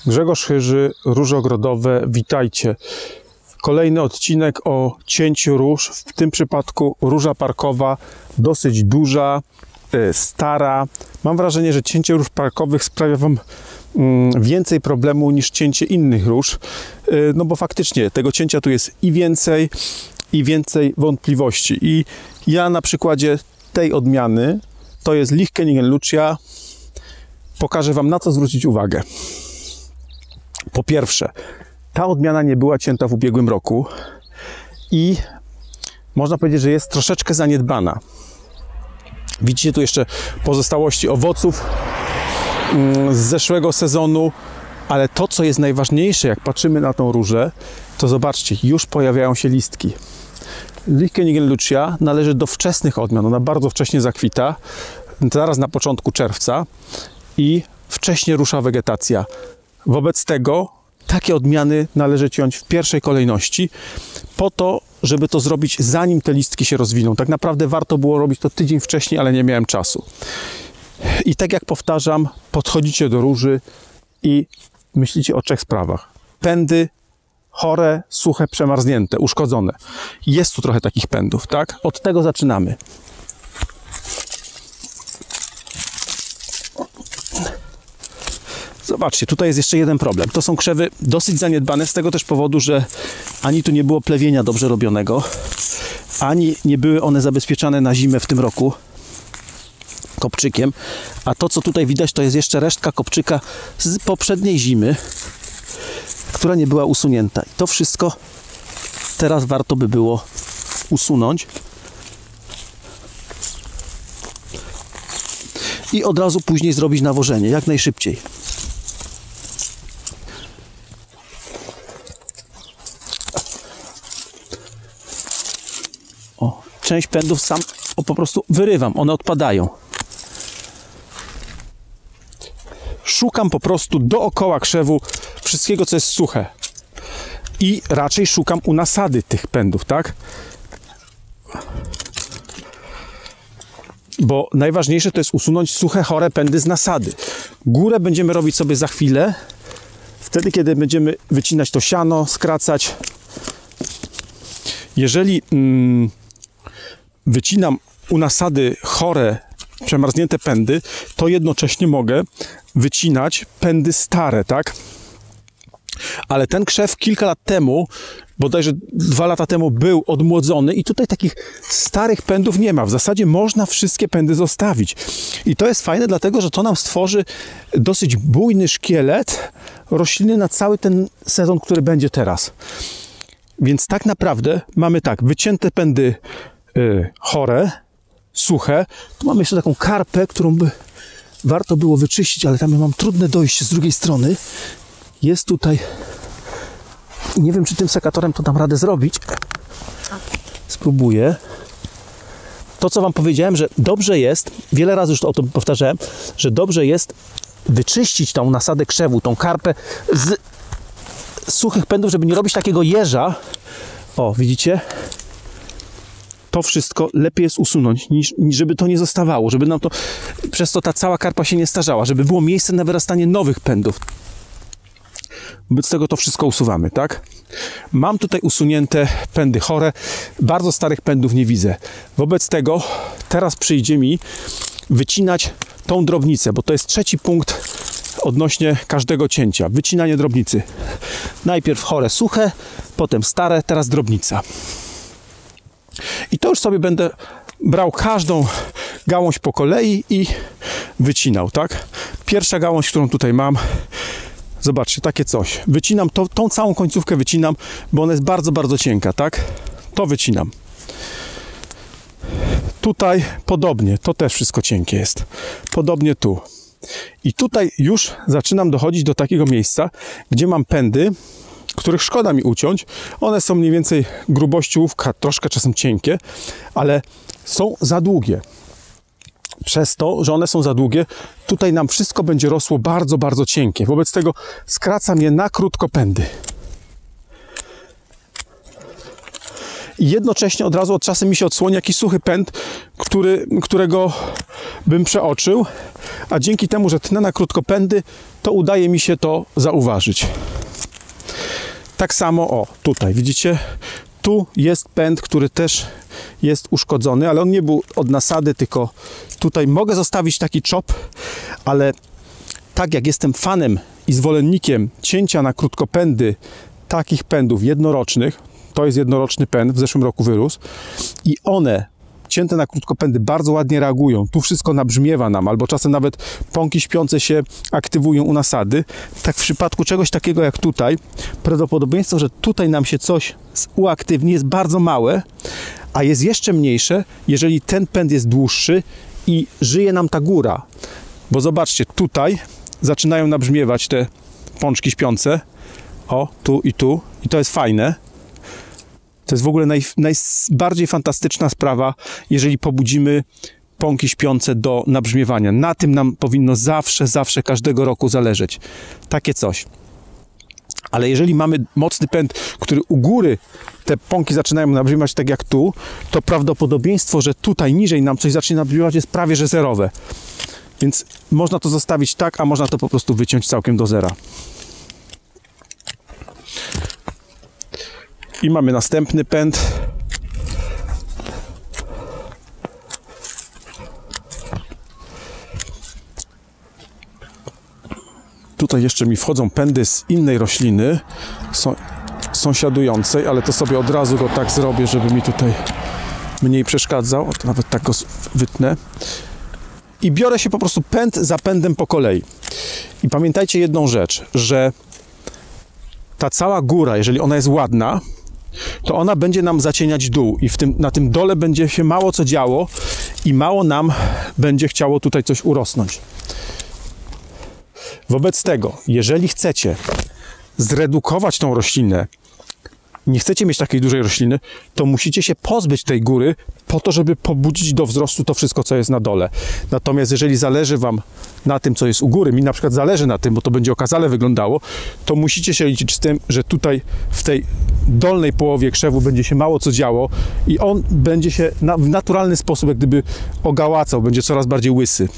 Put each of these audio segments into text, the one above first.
Grzegorz Chyży, Róże Ogrodowe, witajcie. Kolejny odcinek o cięciu róż, w tym przypadku róża parkowa, dosyć duża, stara. Mam wrażenie, że cięcie róż parkowych sprawia Wam więcej problemu niż cięcie innych róż, no bo faktycznie tego cięcia tu jest i więcej wątpliwości. I ja na przykładzie tej odmiany, to jest Lichteningen Lucia, pokażę Wam, na co zwrócić uwagę. Po pierwsze, ta odmiana nie była cięta w ubiegłym roku i można powiedzieć, że jest troszeczkę zaniedbana. Widzicie tu jeszcze pozostałości owoców z zeszłego sezonu, ale to, co jest najważniejsze, jak patrzymy na tą różę, to zobaczcie, już pojawiają się listki. Lichteningen Lucia należy do wczesnych odmian, ona bardzo wcześnie zakwita, zaraz na początku czerwca i wcześnie rusza wegetacja. Wobec tego takie odmiany należy ciąć w pierwszej kolejności po to, żeby to zrobić zanim te listki się rozwiną. Tak naprawdę warto było robić to tydzień wcześniej, ale nie miałem czasu. I tak jak powtarzam, podchodzicie do róży i myślicie o 3 sprawach. Pędy chore, suche, przemarznięte, uszkodzone. Jest tu trochę takich pędów, tak? Od tego zaczynamy. Zobaczcie, tutaj jest jeszcze jeden problem. To są krzewy dosyć zaniedbane z tego też powodu, że ani tu nie było plewienia dobrze robionego, ani nie były one zabezpieczane na zimę w tym roku kopczykiem. A to, co tutaj widać, to jest jeszcze resztka kopczyka z poprzedniej zimy, która nie była usunięta. I to wszystko teraz warto by było usunąć. I od razu później zrobić nawożenie, jak najszybciej. O, część pędów sam po prostu wyrywam, one odpadają. Szukam po prostu dookoła krzewu wszystkiego, co jest suche. I raczej szukam u nasady tych pędów, tak? Bo najważniejsze to jest usunąć suche, chore pędy z nasady. Górę będziemy robić sobie za chwilę, wtedy, kiedy będziemy wycinać to siano, skracać. Jeżeli wycinam u nasady chore, przemarznięte pędy, to jednocześnie mogę wycinać pędy stare, tak? Ale ten krzew kilka lat temu, bodajże 2 lata temu, był odmłodzony i tutaj takich starych pędów nie ma. W zasadzie można wszystkie pędy zostawić. I to jest fajne, dlatego że to nam stworzy dosyć bujny szkielet rośliny na cały ten sezon, który będzie teraz. Więc tak naprawdę mamy tak, wycięte pędy chore, suche. Tu mamy jeszcze taką karpę, którą by warto było wyczyścić, ale tam ja mam trudne dojście z drugiej strony. Jest tutaj, nie wiem, czy tym sekatorem to dam radę zrobić. Spróbuję. To, co Wam powiedziałem, że dobrze jest, wiele razy już o tym powtarzałem, że dobrze jest wyczyścić tą nasadę krzewu, tą karpę z suchych pędów, żeby nie robić takiego jeża. O, widzicie? To wszystko lepiej jest usunąć, niż żeby to nie zostawało, żeby nam to, przez to ta cała karpa się nie starzała, żeby było miejsce na wyrastanie nowych pędów. Wobec tego to wszystko usuwamy, tak? Mam tutaj usunięte pędy chore, bardzo starych pędów nie widzę. Wobec tego teraz przyjdzie mi wycinać tą drobnicę, bo to jest 3. punkt odnośnie każdego cięcia. Wycinanie drobnicy. Najpierw chore, suche, potem stare, teraz drobnica. I to już sobie będę brał każdą gałąź po kolei i wycinał, tak? Pierwsza gałąź, którą tutaj mam, zobaczcie, takie coś. Wycinam, tą całą końcówkę wycinam, bo ona jest bardzo, bardzo cienka, tak? To wycinam. Tutaj podobnie, to też wszystko cienkie jest. Podobnie tu. I tutaj już zaczynam dochodzić do takiego miejsca, gdzie mam pędy, których szkoda mi uciąć. One są mniej więcej grubości łówka, troszkę czasem cienkie, ale są za długie. Przez to, że one są za długie, tutaj nam wszystko będzie rosło bardzo, bardzo cienkie. Wobec tego skracam je na krótko pędy. i jednocześnie od razu od czasem mi się odsłoni jakiś suchy pęd, którego bym przeoczył, a dzięki temu, że tnę na krótkopędy, to udaje mi się to zauważyć. Tak samo, o, tutaj, widzicie? Tu jest pęd, który też jest uszkodzony, ale on nie był od nasady, tylko tutaj mogę zostawić taki czop, ale tak jak jestem fanem i zwolennikiem cięcia na krótkopędy takich pędów jednorocznych, to jest jednoroczny pęd, w zeszłym roku wyrósł i one cięte na krótkopędy bardzo ładnie reagują. Tu wszystko nabrzmiewa nam, albo czasem nawet pąki śpiące się aktywują u nasady. Tak w przypadku czegoś takiego jak tutaj, prawdopodobieństwo, że tutaj nam się coś uaktywni jest bardzo małe, a jest jeszcze mniejsze, jeżeli ten pęd jest dłuższy i żyje nam ta góra. Bo zobaczcie, tutaj zaczynają nabrzmiewać te pączki śpiące. O, tu i to jest fajne. To jest w ogóle najbardziej fantastyczna sprawa, jeżeli pobudzimy pąki śpiące do nabrzmiewania. Na tym nam powinno zawsze, każdego roku zależeć. Takie coś. Ale jeżeli mamy mocny pęd, który u góry te pąki zaczynają nabrzmiewać tak jak tu, to prawdopodobieństwo, że tutaj niżej nam coś zacznie nabrzmiewać jest prawie że zerowe. Więc można to zostawić tak, a można to po prostu wyciąć całkiem do zera. I mamy następny pęd. Tutaj jeszcze mi wchodzą pędy z innej rośliny, sąsiadującej, ale to sobie od razu go tak zrobię, żeby mi tutaj mniej przeszkadzał. O, to nawet tak go wytnę. I biorę się po prostu pęd za pędem po kolei. I pamiętajcie jedną rzecz, że ta cała góra, jeżeli ona jest ładna, to ona będzie nam zacieniać dół i na tym dole będzie się mało co działo i mało nam będzie chciało tutaj coś urosnąć. Wobec tego, jeżeli chcecie zredukować tą roślinę, nie chcecie mieć takiej dużej rośliny, to musicie się pozbyć tej góry po to, żeby pobudzić do wzrostu to wszystko, co jest na dole. Natomiast jeżeli zależy wam na tym, co jest u góry, mi na przykład zależy na tym, bo to będzie okazale wyglądało, to musicie się liczyć z tym, że tutaj w tej dolnej połowie krzewu będzie się mało co działo i on będzie się w naturalny sposób jak gdyby ogałacał, będzie coraz bardziej łysy.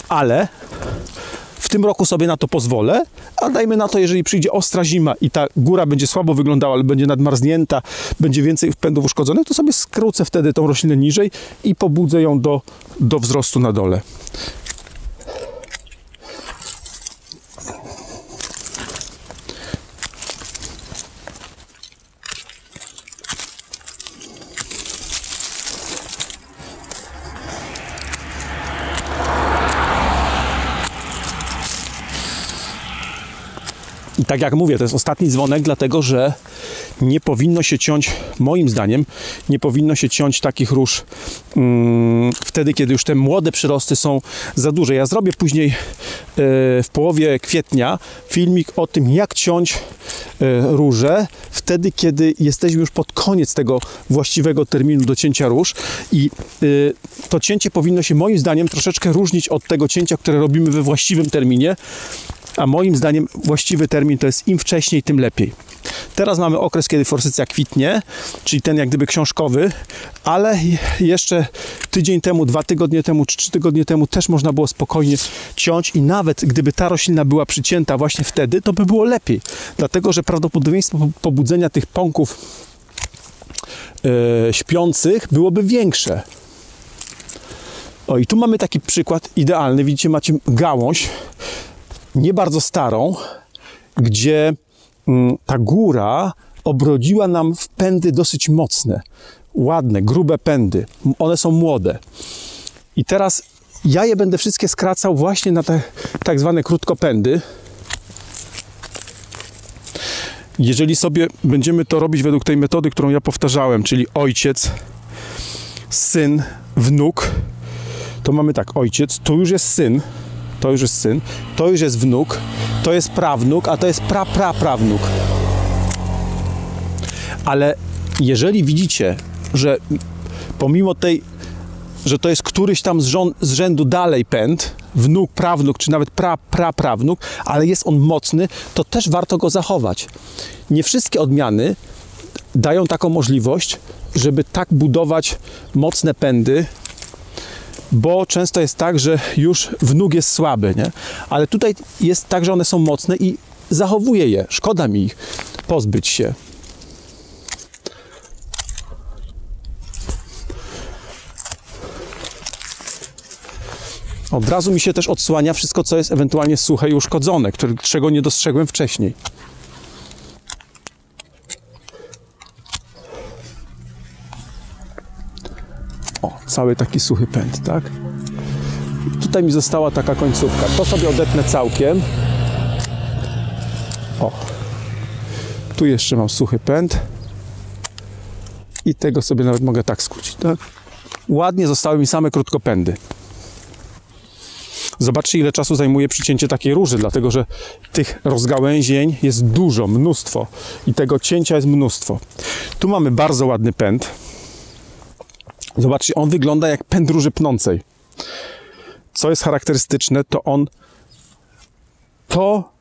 Ale w tym roku sobie na to pozwolę, a dajmy na to, jeżeli przyjdzie ostra zima i ta góra będzie słabo wyglądała, ale będzie nadmarznięta, będzie więcej pędów uszkodzonych, to sobie skrócę wtedy tą roślinę niżej i pobudzę ją do wzrostu na dole. I tak jak mówię, to jest ostatni dzwonek, dlatego że nie powinno się ciąć, moim zdaniem, nie powinno się ciąć takich róż wtedy, kiedy już te młode przyrosty są za duże. Ja zrobię później w połowie kwietnia filmik o tym, jak ciąć róże wtedy, kiedy jesteśmy już pod koniec tego właściwego terminu do cięcia róż i to cięcie powinno się moim zdaniem troszeczkę różnić od tego cięcia, które robimy we właściwym terminie. A moim zdaniem właściwy termin to jest im wcześniej, tym lepiej. Teraz mamy okres, kiedy forsycja kwitnie, czyli ten jak gdyby książkowy, ale jeszcze tydzień temu, 2 tygodnie temu czy 3 tygodnie temu też można było spokojnie ciąć i nawet gdyby ta roślina była przycięta właśnie wtedy, to by było lepiej. Dlatego, że prawdopodobieństwo pobudzenia tych pąków śpiących byłoby większe. O, i tu mamy taki przykład idealny. Widzicie, macie gałąź nie bardzo starą, gdzie ta góra obrodziła nam w pędy dosyć mocne, ładne, grube pędy. One są młode. I teraz ja je będę wszystkie skracał właśnie na te tak zwane krótkopędy. Jeżeli sobie będziemy to robić według tej metody, którą ja powtarzałem, czyli ojciec, syn, wnuk, to mamy tak, ojciec, tu już jest syn, to już jest syn, to już jest wnuk, to jest prawnuk, a to jest prapraprawnuk. Ale jeżeli widzicie, że pomimo tej, że to jest któryś tam z rzędu dalej pęd, wnuk, prawnuk, czy nawet prapraprawnuk, ale jest on mocny, to też warto go zachować. Nie wszystkie odmiany dają taką możliwość, żeby tak budować mocne pędy, bo często jest tak, że już wnuk jest słaby, nie? Ale tutaj jest tak, że one są mocne i zachowuję je. Szkoda mi ich pozbyć się. Od razu mi się też odsłania wszystko, co jest ewentualnie suche i uszkodzone, czego nie dostrzegłem wcześniej. O, cały taki suchy pęd, tak? Tutaj mi została taka końcówka. To sobie odetnę całkiem. O, tu jeszcze mam suchy pęd. I tego sobie nawet mogę tak skrócić, tak? Ładnie zostały mi same krótkopędy. Zobaczcie, ile czasu zajmuje przycięcie takiej róży, dlatego że tych rozgałęzień jest dużo, mnóstwo i tego cięcia jest mnóstwo. Tu mamy bardzo ładny pęd. Zobaczcie, on wygląda jak pęd róży pnącej. Co jest charakterystyczne, to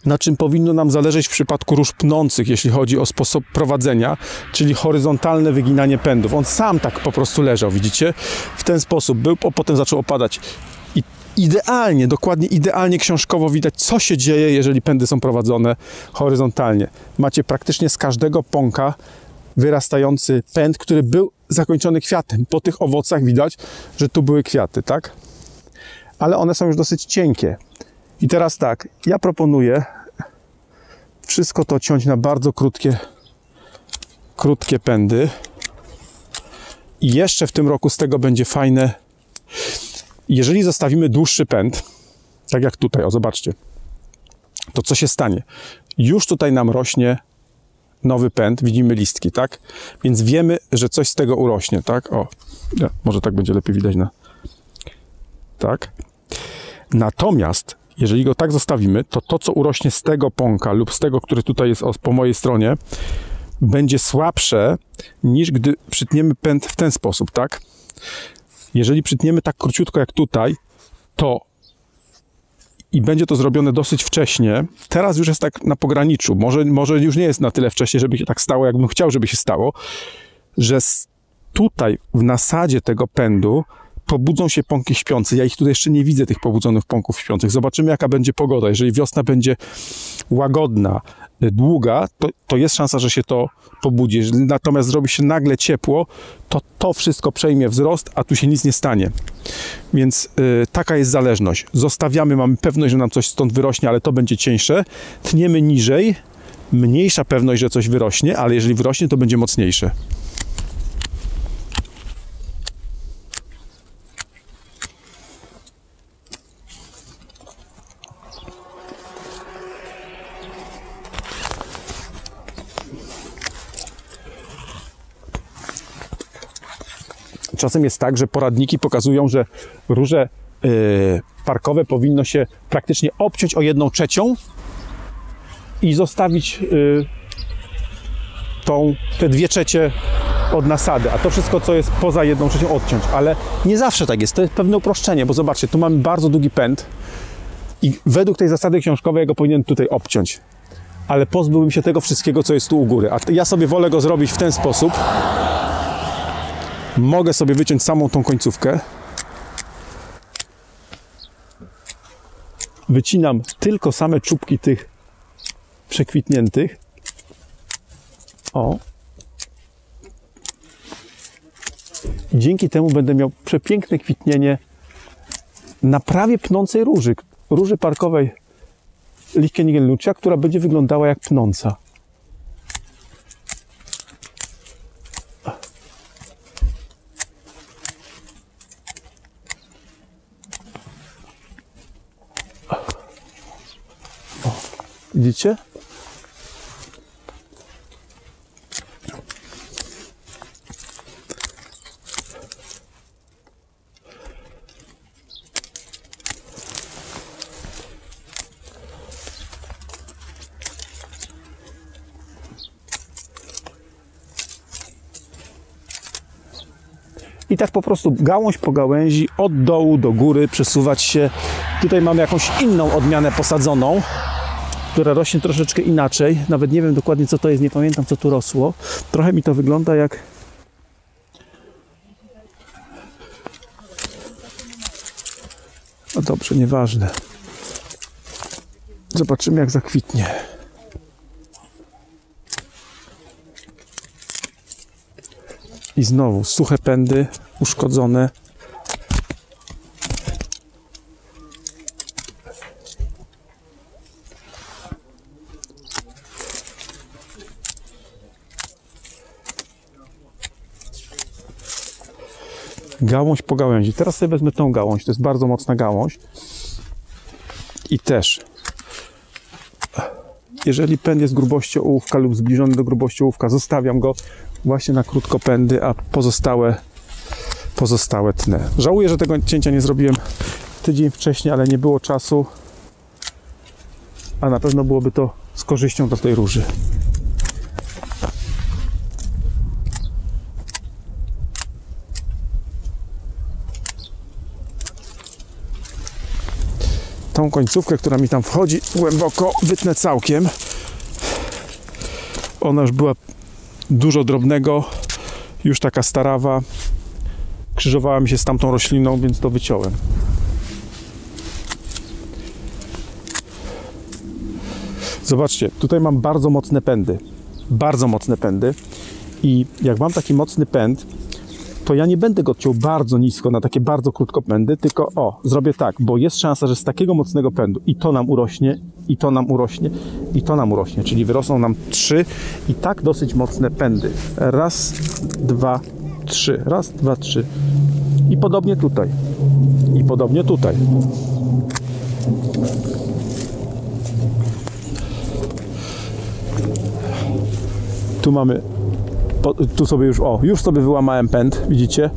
na czym powinno nam zależeć w przypadku róż pnących, jeśli chodzi o sposób prowadzenia, czyli horyzontalne wyginanie pędów. On sam tak po prostu leżał, widzicie? W ten sposób był, potem zaczął opadać. I idealnie, dokładnie idealnie książkowo widać, co się dzieje, jeżeli pędy są prowadzone horyzontalnie. Macie praktycznie z każdego pąka wyrastający pęd, który był zakończony kwiatem. Po tych owocach widać, że tu były kwiaty, tak? Ale one są już dosyć cienkie. I teraz tak, ja proponuję wszystko to ciąć na bardzo krótkie pędy. I jeszcze w tym roku z tego będzie fajne. Jeżeli zostawimy dłuższy pęd, tak jak tutaj, o zobaczcie, to co się stanie? Już tutaj nam rośnie nowy pęd, widzimy listki, tak? Więc wiemy, że coś z tego urośnie, tak? O, może tak będzie lepiej widać tak? Natomiast jeżeli go tak zostawimy, to co urośnie z tego pąka lub z tego, który tutaj jest po mojej stronie, będzie słabsze niż gdy przytniemy pęd w ten sposób, tak? Jeżeli przytniemy tak króciutko jak tutaj, to i będzie to zrobione dosyć wcześnie, teraz już jest tak na pograniczu, może już nie jest na tyle wcześnie, żeby się tak stało, jakbym chciał, żeby się stało, że tutaj w nasadzie tego pędu pobudzą się pąki śpiące. Ja ich tutaj jeszcze nie widzę, tych pobudzonych pąków śpiących. Zobaczymy, jaka będzie pogoda. Jeżeli wiosna będzie łagodna, długa, to jest szansa, że się to pobudzi. Jeżeli natomiast zrobi się nagle ciepło, to wszystko przejmie wzrost, a tu się nic nie stanie. Więc taka jest zależność. Zostawiamy, mamy pewność, że nam coś stąd wyrośnie, ale to będzie cieńsze. Tniemy niżej, mniejsza pewność, że coś wyrośnie, ale jeżeli wyrośnie, to będzie mocniejsze. Czasem jest tak, że poradniki pokazują, że róże parkowe powinno się praktycznie obciąć o 1/3 i zostawić te 2/3 od nasady, a to wszystko, co jest poza 1/3 odciąć. Ale nie zawsze tak jest. To jest pewne uproszczenie, bo zobaczcie, tu mamy bardzo długi pęd i według tej zasady książkowej ja go powinien tutaj obciąć. Ale pozbyłbym się tego wszystkiego, co jest tu u góry. A ja sobie wolę go zrobić w ten sposób. Mogę sobie wyciąć samą tą końcówkę. Wycinam tylko same czubki tych przekwitniętych. O. I dzięki temu będę miał przepiękne kwitnienie na prawie pnącej róży parkowej Lichtenigel-Lucia, która będzie wyglądała jak pnąca. Widzicie? I tak po prostu gałąź po gałęzi, od dołu do góry przesuwać się. Tutaj mamy jakąś inną odmianę posadzoną. która rośnie troszeczkę inaczej. Nawet nie wiem dokładnie, co to jest, nie pamiętam, co tu rosło. Trochę mi to wygląda jak... No dobrze, nieważne. Zobaczymy, jak zakwitnie. I znowu suche pędy, uszkodzone. Gałąź po gałęzi. Teraz sobie wezmę tą gałąź. To jest bardzo mocna gałąź. I też, jeżeli pęd jest grubości ołówka lub zbliżony do grubości ołówka, zostawiam go właśnie na krótkopędy, a pozostałe tnę. Żałuję, że tego cięcia nie zrobiłem tydzień wcześniej, ale nie było czasu, a na pewno byłoby to z korzyścią dla tej róży. Tą końcówkę, która mi tam wchodzi głęboko, wytnę całkiem. Ona już była dużo drobnego, już taka starawa. Krzyżowała mi się z tamtą rośliną, więc to wyciąłem. Zobaczcie, tutaj mam bardzo mocne pędy. Bardzo mocne pędy. I jak mam taki mocny pęd, to ja nie będę go ciął bardzo nisko na takie bardzo krótkopędy, tylko zrobię tak, bo jest szansa, że z takiego mocnego pędu i to nam urośnie, i to nam urośnie, i to nam urośnie, czyli wyrosną nam 3 i tak dosyć mocne pędy. Raz, dwa, trzy. Raz, dwa, trzy. I podobnie tutaj. I podobnie tutaj. Tu mamy, tu sobie już sobie wyłamałem pęd, widzicie?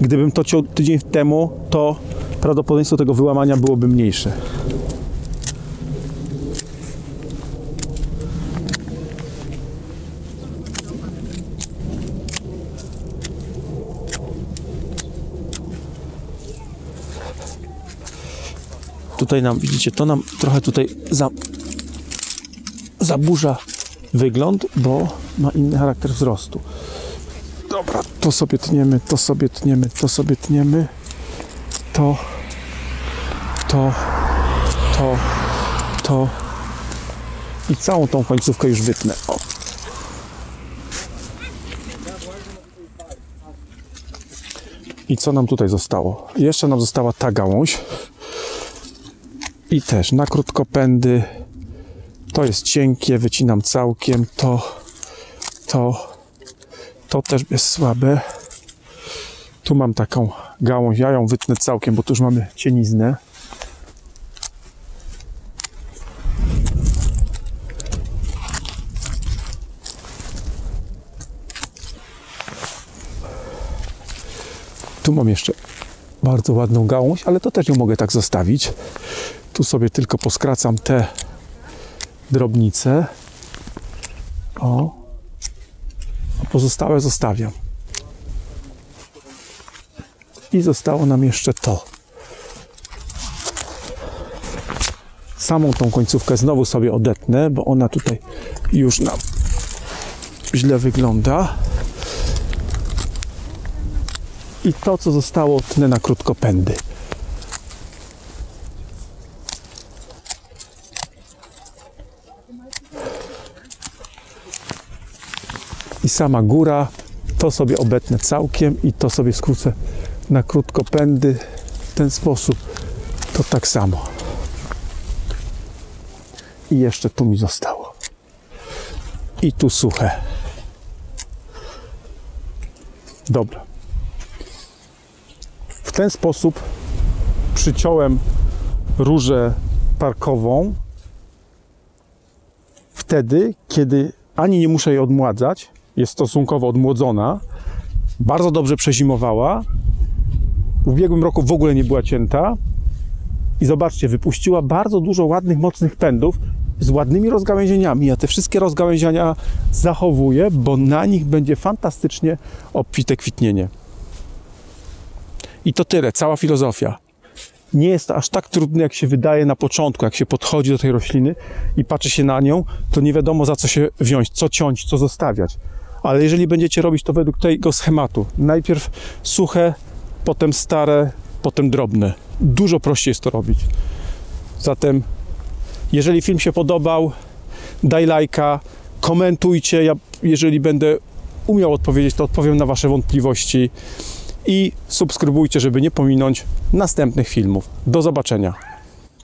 Gdybym to ciął tydzień temu, to prawdopodobieństwo tego wyłamania byłoby mniejsze. Tutaj nam, widzicie, to nam trochę tutaj zaburza wygląd, bo ma inny charakter wzrostu. Dobra, to sobie tniemy, to sobie tniemy, to sobie tniemy. To. I całą tą końcówkę już wytnę. O. I co nam tutaj zostało? Jeszcze nam została ta gałąź. I też na krótkopędy. To jest cienkie, wycinam całkiem. To też jest słabe. Tu mam taką gałąź, ja ją wytnę całkiem, bo tu już mamy cieniznę. Tu mam jeszcze bardzo ładną gałąź, ale to też ją mogę tak zostawić. Tu sobie tylko poskracam te drobnice. O. A pozostałe zostawiam. I zostało nam jeszcze to. Samą tą końcówkę znowu sobie odetnę, bo ona tutaj już nam źle wygląda. I to, co zostało, tnę na krótkopędy. I sama góra, to sobie obetnę całkiem i to sobie skrócę na krótkopędy w ten sposób. To tak samo. I jeszcze tu mi zostało. I tu suche. Dobra. W ten sposób przyciąłem różę parkową wtedy, kiedy ani nie muszę jej odmładzać, jest stosunkowo odmłodzona, bardzo dobrze przezimowała, w ubiegłym roku w ogóle nie była cięta i zobaczcie, wypuściła bardzo dużo ładnych, mocnych pędów z ładnymi rozgałęzieniami. Ja te wszystkie rozgałęzienia zachowuję, bo na nich będzie fantastycznie obfite kwitnienie. I to tyle, cała filozofia. nie jest to aż tak trudne, jak się wydaje na początku, jak się podchodzi do tej rośliny i patrzy się na nią, to nie wiadomo, za co się wziąć, co ciąć, co zostawiać. Ale jeżeli będziecie robić to według tego schematu, najpierw suche, potem stare, potem drobne. Dużo prościej jest to robić. Zatem, jeżeli film się podobał, daj lajka, komentujcie. Ja, jeżeli będę umiał odpowiedzieć, to odpowiem na wasze wątpliwości. I subskrybujcie, żeby nie pominąć następnych filmów. Do zobaczenia.